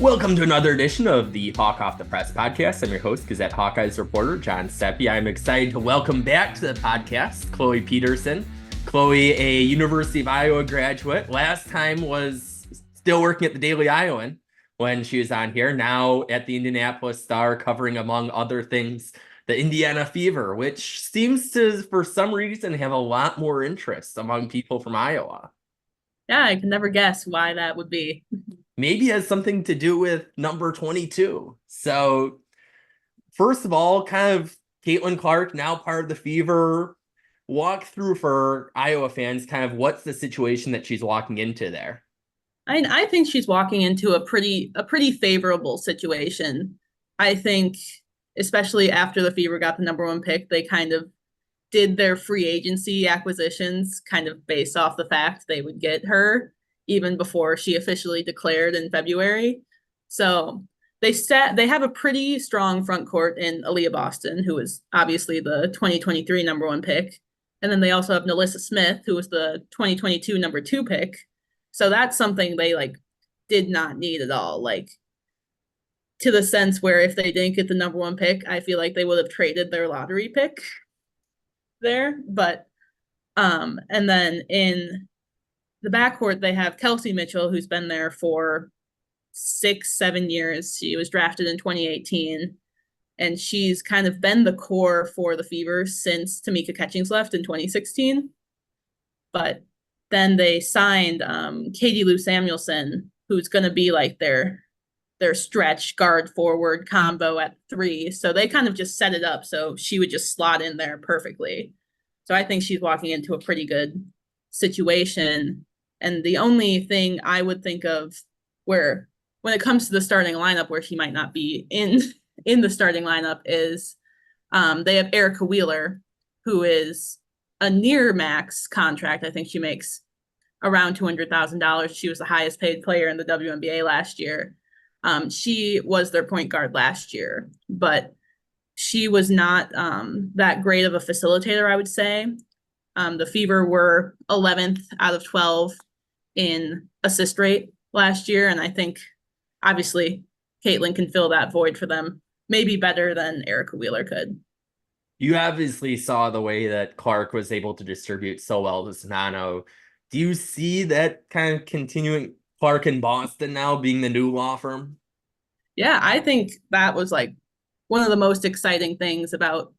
Welcome to another edition of the Hawk Off the Press podcast. I'm your host, Gazette Hawkeyes reporter, John Steppe. I'm excited to welcome back to the podcast, Chloe Peterson. Chloe, a University of Iowa graduate. Last time was still working at the Daily Iowan when she was on here. Now at the Indianapolis Star, covering, among other things, the Indiana Fever, which seems to, for some reason, have a lot more interest among people from Iowa. Yeah, I can never guess why that would be. Maybe it has something to do with number 22. So, first of all, kind of Caitlin Clark, now part of the Fever. Walk through for Iowa fans, kind of what's the situation that she's walking into there? I think she's walking into a pretty favorable situation. I think, especially after the Fever got the number one pick, they kind of did their free agency acquisitions kind of based off the fact they would get her even before she officially declared in February. So they have a pretty strong front court in Aaliyah Boston, who is obviously the 2023 number one pick. And then they also have Nalissa Smith, who was the 2022 number two pick. So that's something they did not need at all. To the sense where if they didn't get the number one pick, I feel like they would have traded their lottery pick there. But and then in the backcourt, they have Kelsey Mitchell, who's been there for 6-7 years. She was drafted in 2018, and she's kind of been the core for the Fever since Tamika Catchings left in 2016. But then they signed Katie Lou Samuelson, who's going to be their stretch guard forward combo at 3. So they kind of just set it up so she would just slot in there perfectly. So I think she's walking into a pretty good situation. And the only thing I would think of where, when it comes to the starting lineup, where she might not be in the starting lineup is they have Erica Wheeler, who is a near max contract. I think she makes around $200,000. She was the highest paid player in the WNBA last year. She was their point guard last year, but she was not that great of a facilitator, I would say. The Fever were 11th out of 12 in assist rate last year, and I think obviously Caitlin can fill that void for them, maybe better than Erica Wheeler could. You obviously saw the way that Clark was able to distribute so well to Sonano. Do you see that kind of continuing, Clark in Boston now being the new law firm? Yeah, I think that was one of the most exciting things about,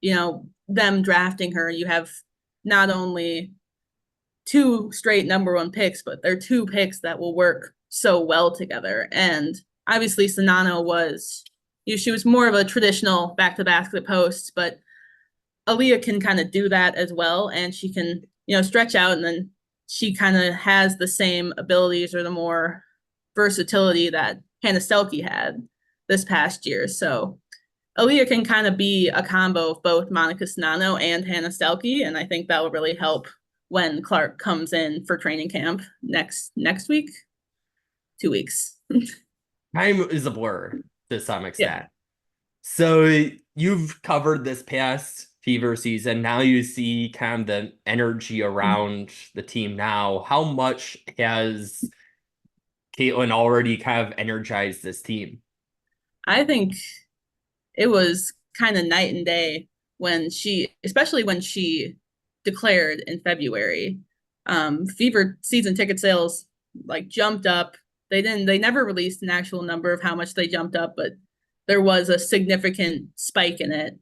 them drafting her. You have not only 2 straight number one picks, but they're 2 picks that will work so well together. And obviously Sonano she was more of a traditional back to basket post, but Aaliyah can kind of do that as well. And she can, stretch out, and then she kind of has the same abilities or the more versatility that Hannah Stelke had this past year. So Aaliyah can kind of be a combo of both Monica Sonano and Hannah Stelke, and I think that will really help when Clark comes in for training camp next week, 2 weeks. Time is a blur to some extent. Yeah. So you've covered this past Fever season. Now you see kind of the energy around the team now. How much has Caitlin already kind of energized this team? I think it was kind of night and day especially when she declared in February. Fever season ticket sales jumped up. They never released an actual number of how much they jumped up, but there was a significant spike in it.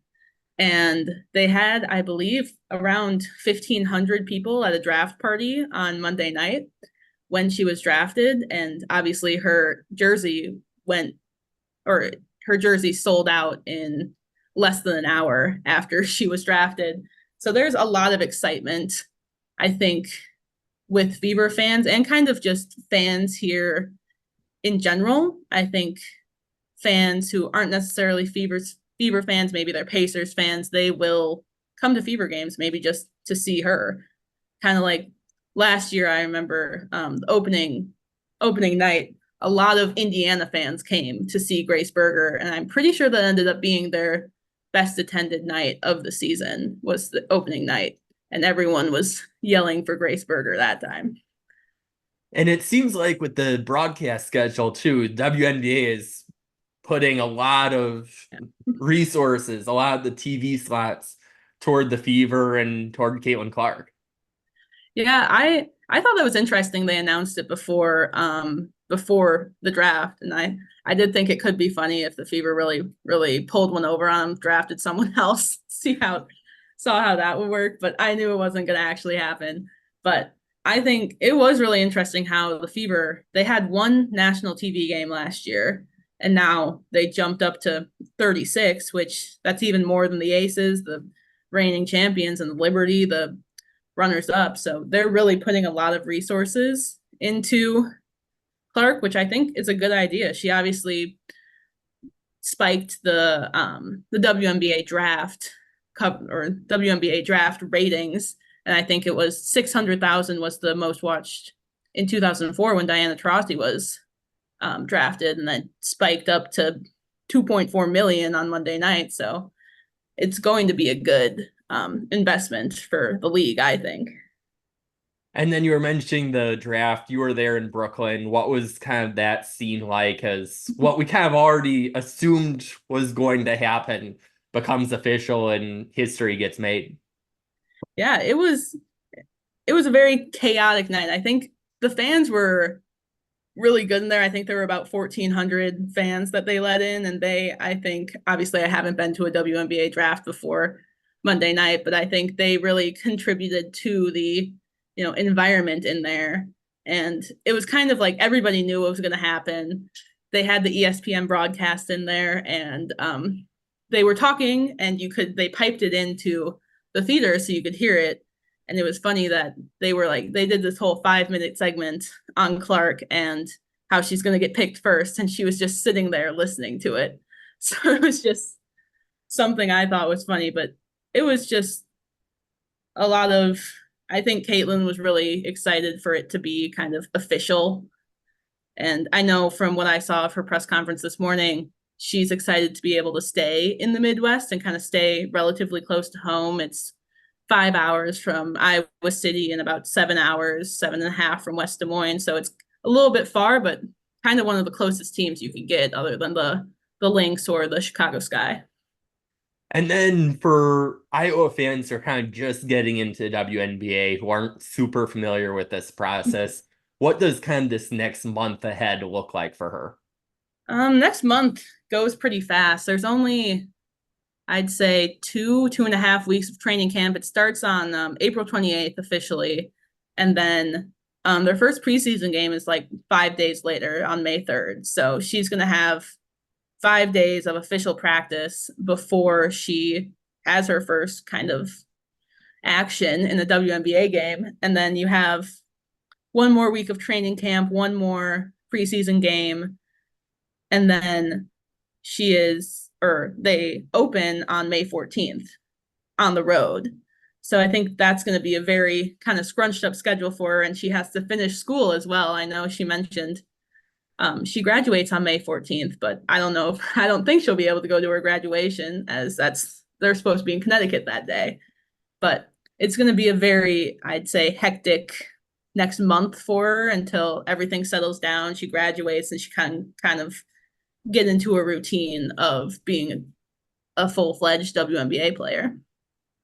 And they had, I believe, around 1,500 people at a draft party on Monday night when she was drafted. And obviously her jersey sold out in less than an hour after she was drafted. So there's a lot of excitement, I think, with Fever fans and kind of just fans here in general. I think fans who aren't necessarily Fever fans, maybe they're Pacers fans, they will come to Fever games maybe just to see her. Kind of like last year, I remember the opening night, a lot of Indiana fans came to see Grace Berger, and I'm pretty sure that ended up being their best attended night of the season, was the opening night, and everyone was yelling for Grace Berger that time. And it seems like with the broadcast schedule too, WNBA is putting a lot of resources, a lot of the TV slots toward the Fever and toward Caitlin Clark. Yeah, I thought that was interesting. They announced it before the draft, and I did think it could be funny if the Fever really pulled one over on them, drafted someone else, saw how that would work. But I knew it wasn't going to actually happen. But I think it was really interesting how the Fever, they had one national TV game last year, and now they jumped up to 36, which that's even more than the Aces, the reigning champions, and the Liberty, the runners up. So they're really putting a lot of resources into Clark, which I think is a good idea. She obviously spiked the WNBA draft or WNBA draft ratings, and I think it was 600,000 was the most watched in 2004 when Diana Taurasi was drafted, and then spiked up to 2.4 million on Monday night. So it's going to be a good investment for the league, I think. And then you were mentioning the draft. You were there in Brooklyn. What was kind of that scene like? As what we kind of already assumed was going to happen becomes official and history gets made. Yeah, it was a very chaotic night. I think the fans were really good in there. I think there were about 1,400 fans that they let in, and I think, obviously, I haven't been to a WNBA draft before Monday night, but I think they really contributed to the, environment in there. And it was kind of like everybody knew what was going to happen. They had the ESPN broadcast in there, and they were talking, and they piped it into the theater so you could hear it. And it was funny that they did this whole 5-minute segment on Clark and how she's going to get picked first. And she was just sitting there listening to it. So it was just something I thought was funny, but it was just a lot of, I think Caitlin was really excited for it to be kind of official. And I know from what I saw of her press conference this morning, she's excited to be able to stay in the Midwest and kind of stay relatively close to home. It's 5 hours from Iowa City and about 7 hours, 7.5 from West Des Moines. So it's a little bit far, but kind of one of the closest teams you could get other than the Lynx or the Chicago Sky. And then for Iowa fans who are kind of just getting into WNBA, who aren't super familiar with this process, what does kind of this next month ahead look like for her? Next month goes pretty fast. There's only, I'd say, 2.5 weeks of training camp. It starts on April 28th officially, and then their first preseason game is like 5 days later on May 3rd. So she's going to have 5 days of official practice before she has her first kind of action in the WNBA game. And then you have one more week of training camp, one more preseason game, and then they open on May 14th on the road. So I think that's going to be a very kind of scrunched up schedule for her, and she has to finish school as well. I know she mentioned she graduates on May 14th, but I don't think she'll be able to go to her graduation, as they're supposed to be in Connecticut that day. But it's going to be a very, I'd say, hectic next month for her until everything settles down. She graduates and she can kind of get into a routine of being a full-fledged WNBA player.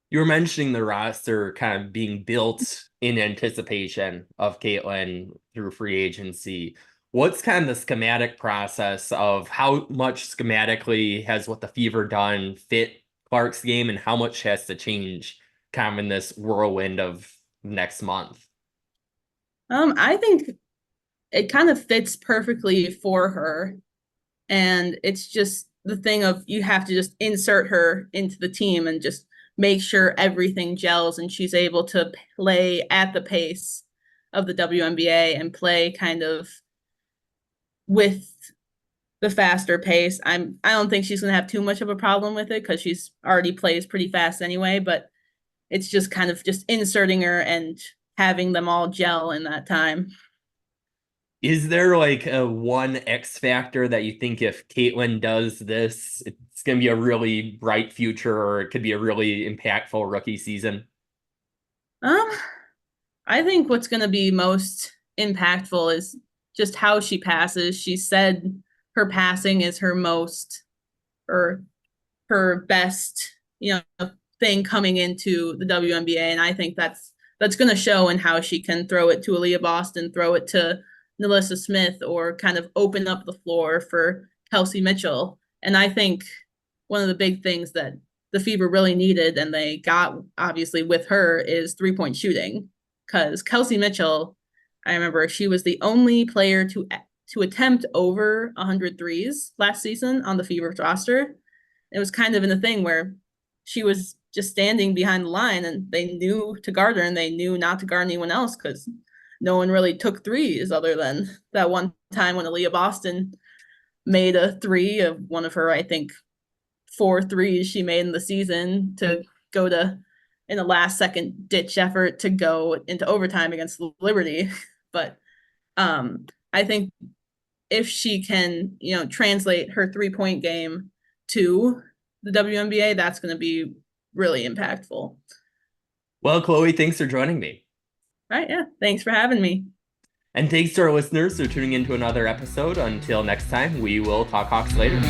You were mentioning the roster kind of being built in anticipation of Caitlin through free agency. What's kind of the schematic process of how much schematically has what the Fever done fit Clark's game and how much has to change kind of in this whirlwind of next month? I think it kind of fits perfectly for her. And it's just the thing of you have to just insert her into the team and just make sure everything gels and she's able to play at the pace of the WNBA and play kind of with the faster pace. I don't think she's going to have too much of a problem with it because she's already plays pretty fast anyway, but it's just kind of just inserting her and having them all gel in that time. Is there like a one X factor that you think if Caitlin does this, it's going to be a really bright future or it could be a really impactful rookie season? Um, I think what's going to be most impactful is just how she passes. She said her passing is her most or her best, thing coming into the WNBA, and I think that's going to show in how she can throw it to Aaliyah Boston, throw it to Nalissa Smith, or kind of open up the floor for Kelsey Mitchell. And I think one of the big things that the Fever really needed, and they got obviously with her, is 3-point shooting. Because Kelsey Mitchell, I remember she was the only player to attempt over 100 threes last season on the Fever roster. It was kind of in a thing where she was just standing behind the line, and they knew to guard her, and they knew not to guard anyone else because no one really took threes other than that one time when Aaliyah Boston made a three of one of her, I think, 4 threes she made in the season to go to in a last second ditch effort to go into overtime against Liberty. But I think if she can, translate her 3-point game to the WNBA, that's going to be really impactful. Well, Chloe, thanks for joining me. All right, yeah. Thanks for having me. And thanks to our listeners for tuning into another episode. Until next time, we will talk Hawks later.